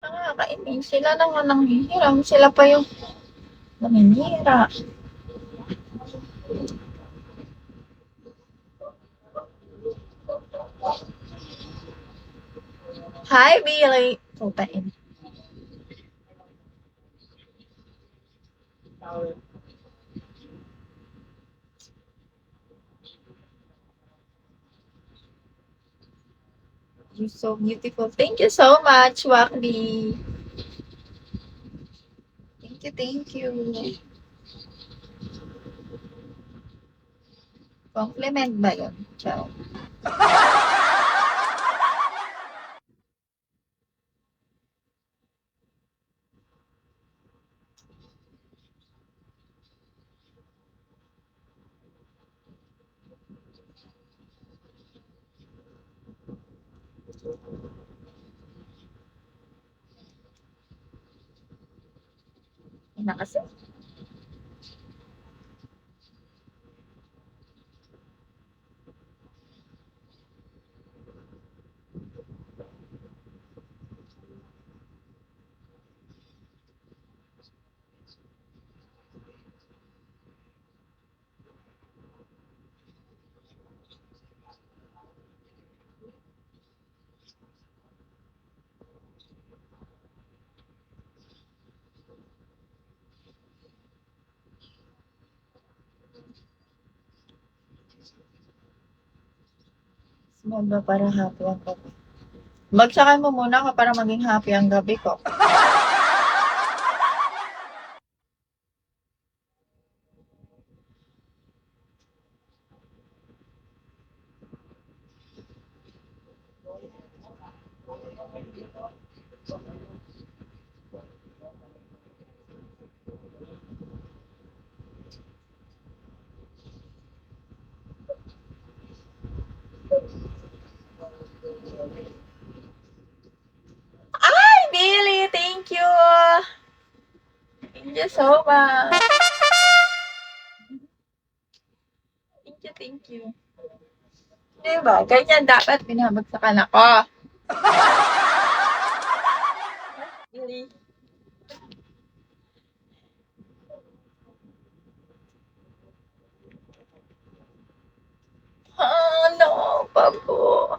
Nakakainis. Sila naman ang hihiram. Sila pa yung naninira. Hi, Billy. Putain. You're so beautiful. Thank you so much, Wakbi. Thank you, thank you. Compliment ba yun? Ciao. Na kasi. Small ba para happy ang gabi? Bagsakan mo muna ka para maging happy ang gabi ko. Hi, Billy! Thank you! Thank you so much! Thank you, thank you. Diba? Ganyan dapat binabagsakan ako. Billy. Ano pa po?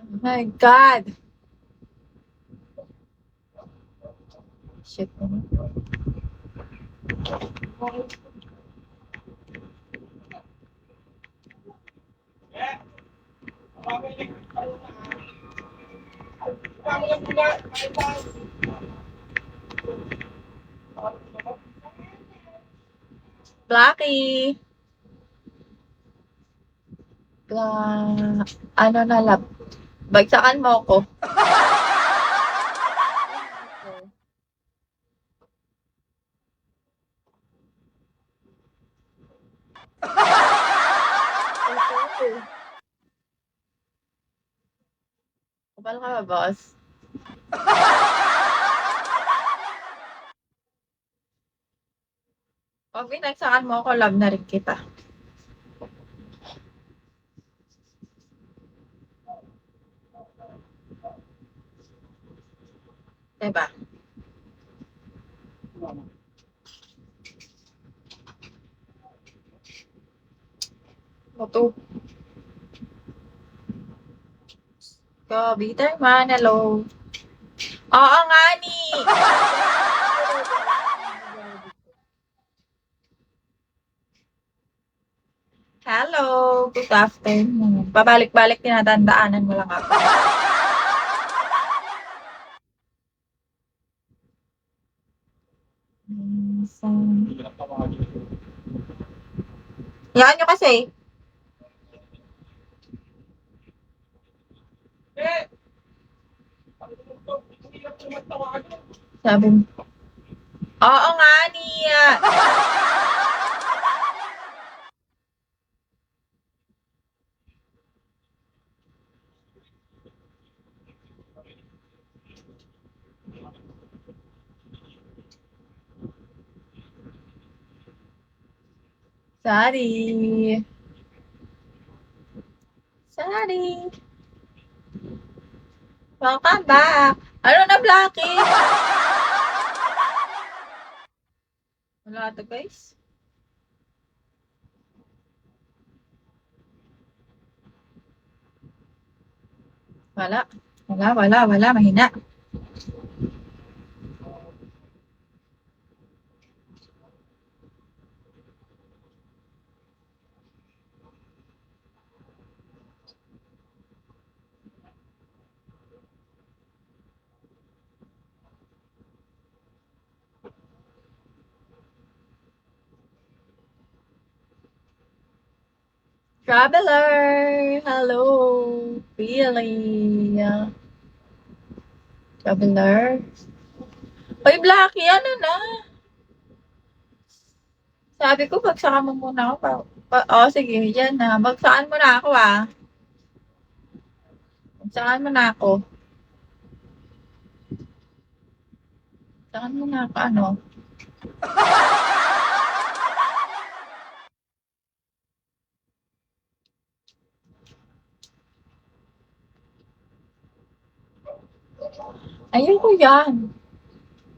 Oh my God! Shit. Blackie! Ano na lang. Bagsakan mo ako. Kapal ka ba, boss? Pag binagsakan mo ako, love na rin kita. Diba? Moto. Ko, bitter man, hello. Oo nga ni. Hello, good afternoon. Pabalik-balik tinatandaanan mo lang ako. Yan nyo kasi. Sabi mo. Oo nga ni. Sorry. Sorry. Welcome back. Ano na, Blackie? Wala to, guys. Wala. Wala. Mahina. Traveler! Hello! Really? Traveler? Hoy, Blackie, ano na? Sabi ko, bagsakan mo muna ako. Oh, sige, yan na. Bagsakan mo na ako, ah. Bagsakan mo na ako. Bagsakan mo na ako, ano? Ayoko yan.